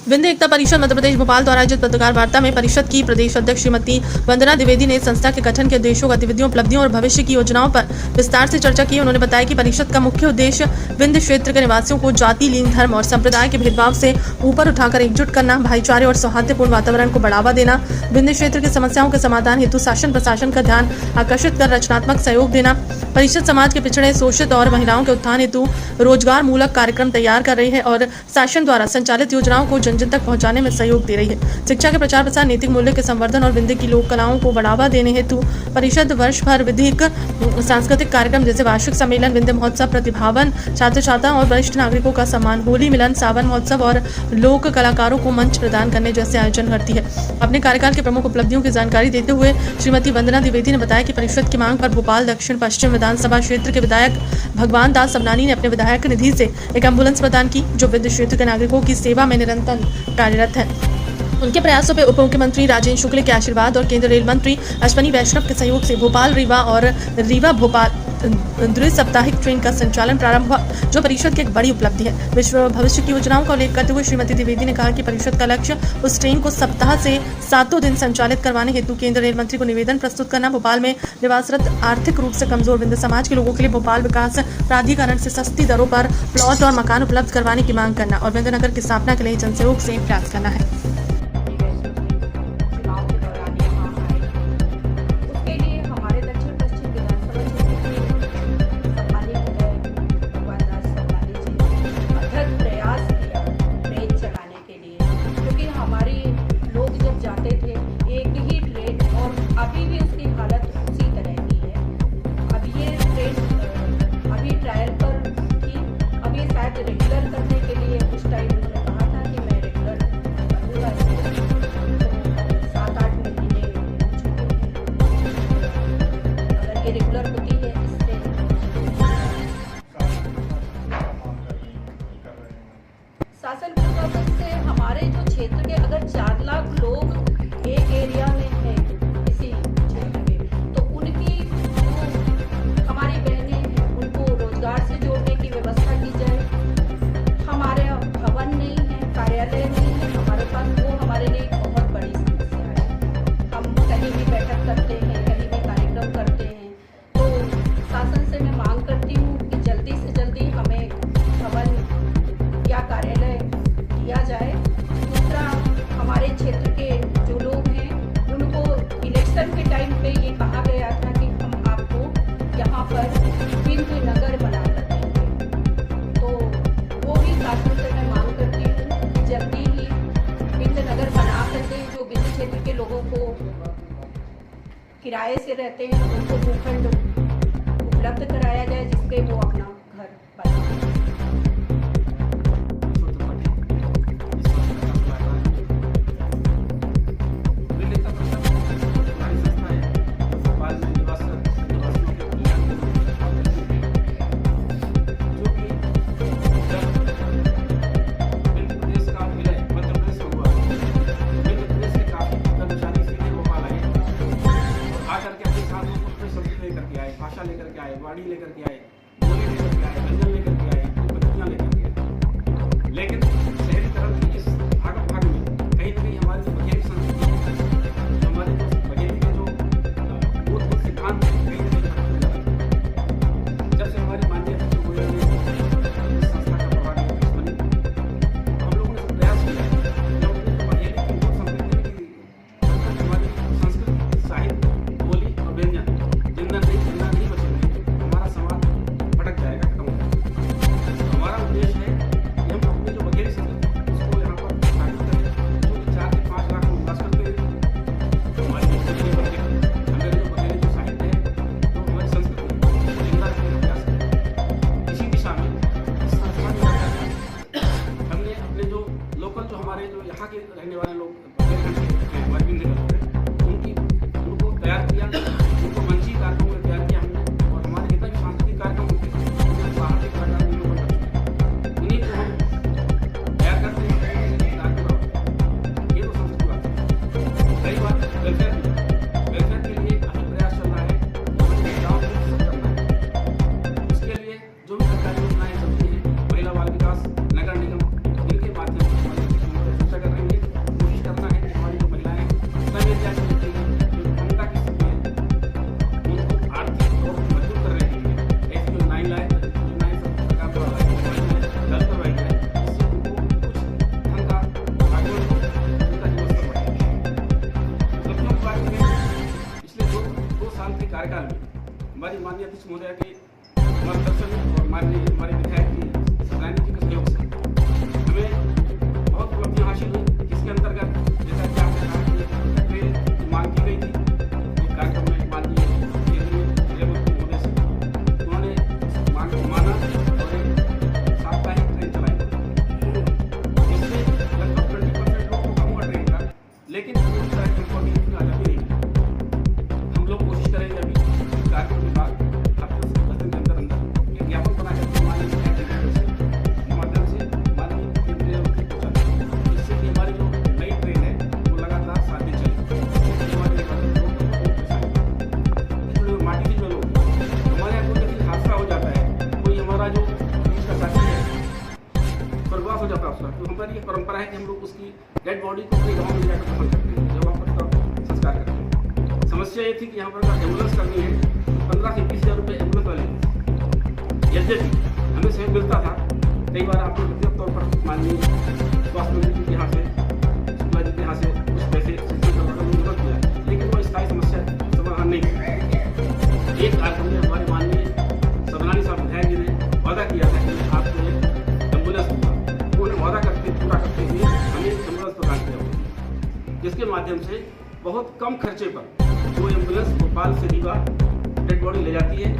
विंध्य एकता परिषद मध्य प्रदेश भोपाल द्वारा आयोजित पत्रकार वार्ता में परिषद की प्रदेश अध्यक्ष श्रीमती वंदना द्विवेदी ने संस्था के गठन के उद्देश्यों, गतिविधियों, उपलब्धियों और भविष्य की योजनाओं पर विस्तार से चर्चा की। उन्होंने बताया कि परिषद का मुख्य उद्देश्य विंध्य क्षेत्र के निवासियों को जाति, लिंग, धर्म और संप्रदाय के भेदभाव से ऊपर उठाकर एकजुट करना, भाईचारे और सौहार्दपूर्ण वातावरण को बढ़ावा देना, विंध्य क्षेत्र की समस्याओं के समाधान हेतु शासन प्रशासन का ध्यान आकर्षित कर रचनात्मक सहयोग देना। परिषद समाज के पिछड़े, शोषित और महिलाओं के उत्थान हेतु रोजगार मूलक कार्यक्रम तैयार कर रही है और शासन द्वारा संचालित योजनाओं को जन जन तक पहुंचाने में सहयोग दे रही है। शिक्षा के प्रचार प्रसार, नैतिक मूल्य के संवर्धन और विंध्य की लोक कलाओं को बढ़ावा देने हेतु परिषद वर्ष भर विधिक सांस्कृतिक कार्यक्रम जैसे वार्षिक सम्मेलन, विंध्य महोत्सव, प्रतिभावन छात्र छात्राओं और वरिष्ठ नागरिकों का सम्मान, होली मिलन, सावन महोत्सव और लोक कलाकारों को मंच प्रदान करने जैसे आयोजन करती है। अपने कार्यकाल के प्रमुख उपलब्धियों की जानकारी देते हुए श्रीमती वंदना द्विवेदी ने बताया कि परिषद की मांग पर भोपाल दक्षिण पश्चिम विधानसभा क्षेत्र के विधायक भगवान दास सबनानी ने अपने विधायक निधि से एक एम्बुलेंस प्रदान की, जो विंध्य क्षेत्र के नागरिकों की सेवा में निरंतर कार्यरत है। उनके प्रयासों पर उप मुख्यमंत्री राजेंद्र शुक्ल के आशीर्वाद और केंद्रीय रेल मंत्री अश्विनी वैष्णव के सहयोग से भोपाल रीवा और रीवा भोपाल द्वि-साप्ताहिक ट्रेन का संचालन प्रारंभ हुआ, जो परिषद की एक बड़ी उपलब्धि है। विश्व भविष्य की योजनाओं का उल्लेख करते हुए श्रीमती द्विवेदी ने कहा कि परिषद का लक्ष्य उस ट्रेन को सप्ताह से 7 दिन संचालित करवाने हेतु केंद्रीय रेल मंत्री को निवेदन प्रस्तुत करना, भोपाल में निवासरत आर्थिक रूप से कमजोर विंध्य समाज के लोगों के लिए भोपाल विकास प्राधिकरण से सस्ती दरों पर प्लॉट और मकान उपलब्ध करवाने की मांग करना और विंध्य नगर की स्थापना के लिए जनसहयोग से प्रयास करना है। रेगुलर करने के लिए उस टाइम उन्होंने कहा था कि मैं रेगुलर करूँगा, तो 7-8 महीने हो चुके हैं। अगर ये रेगुलर होती है इससे शासन प्रशासन से हमारे जो क्षेत्र के अगर 4 लाख लोग एक एरिया में है इसी क्षेत्र के, तो उनकी जो हमारी बहनें हैं उनको रोजगार से जोड़ने की व्यवस्था की जाए। हमारे भवन नहीं है, कार्यालय नहीं है हमारे पास, वो हमारे लिए बहुत बड़ी समस्या है। हम कहीं भी बैठक करते हैं, कहीं भी कार्यक्रम करते हैं, तो शासन से मैं मांग करती हूँ कि जल्दी से जल्दी हमें भवन या कार्यालय दिया जाए। दूसरा, हमारे क्षेत्र के जो लोग हैं उनको इलेक्शन के टाइम पे ये कहा गया था कि हम आपको यहाँ पर विंध्य नगर बना कर देंगे, तो वो भी शासन से मैं मांग करती हूँ कि जल्दी ही विंध्य नगर बना कर दें। जो विंध्य क्षेत्र के लोगों को किराए से रहते हैं उनको भूखंड उपलब्ध कराया जाए, जिससे वो अपना घर बनाए। भाषा लेकर के आए, वाणी लेकर के आए, बोली लेकर के आए, व्यंजन लेकर के आए, पद्धतियाँ लेकर के आए। लेकिन शहरीकरण की इस भाग में कहीं न कहीं हमारी जो बघेली संस्कृति है, हमारे जो बघेली के जो मूलभूत सिद्धांत हैं, कहीं न कहीं खत्म हो जाते। जब से हमारी माननीय अध्यक्ष गोयल ने इस संस्था का प्रभारी अध्यक्ष बनी, हम लोगों ने प्रयास किया जब बघेली की मूल संस्कृति की हमारी संस्कृति, साहित्य, बोली और व्यंजन जिंदा नहीं बचेंगे, हमारा समाज भटक जाएगा, खत्म हो जाएगा। हमारा उद्देश्य है कि हम अपनी जो बघेली संस्कृति उसको यहाँ पर स्थापित करें, जो कि 4 से 5 लाख लोग निवास करते हैं। तो हमारी हमारे जो बघेली जो साहित्य है, जो हमारी संस्कृति उसको जिंदा रखने का प्रयास करें। इसी दिशा में इस संस्था में हमने अपने जो लोकल जो हमारे जो यहाँ के रहने वाले लोग हमारे विंध्य के लोग हैं उनको तैयार किया, उनको मंची कार्यक्रम में तैयार किया हमने, और हमारे जितना भी सांस्कृतिक कार्यक्रम होते हैं बाहर के कलाकार उन्हीं को हम तैयार करते हैं। ये तो संस्कृति बात है। कई बार वेलफेयर के लिए काफी प्रयास चल रहा है, गाँव को विकसित करना है। उसके लिए जो भी सरकारी योजनाएं चलती हैं, महिला बाल विकास, नगर निगम, इनके माध्यम से हमारा जो उसका साथी है स्वर्गवास हो जाता है उसका, तो हमारी ये परंपरा है कि हम लोग उसकी डेड बॉडी को अपने गाँव में ले जाकर दफन करते हैं, जब वहाँ पर उसका संस्कार करते हैं। समस्या ये थी कि यहाँ पर एम्बुलेंस करनी है, 15 से 20 हज़ार रुपये एम्बुलेंस वाले थे। यद्यपि हमें सहयोग मिलता था, कई बार आपने व्यक्तिगत तौर पर माननीय स्वास्थ्य मंत्री के यहाँ से, शुक्ला जी के यहाँ से कुछ पैसे मदद किया, लेकिन वो स्थायी समस्या समाधान नहीं किया। एक कार्यक्रम में हमारे माननीय सदनानी साहब विधायक जी ने वादा किया था कि आपको एम्बुलेंस दूंगा, उन्होंने वादा पूरा करते हुए हमें एम्बुलेंस प्रदान किया, जिसके माध्यम से बहुत कम खर्चे पर वो एम्बुलेंस भोपाल से रीवा डेड बॉडी ले जाती है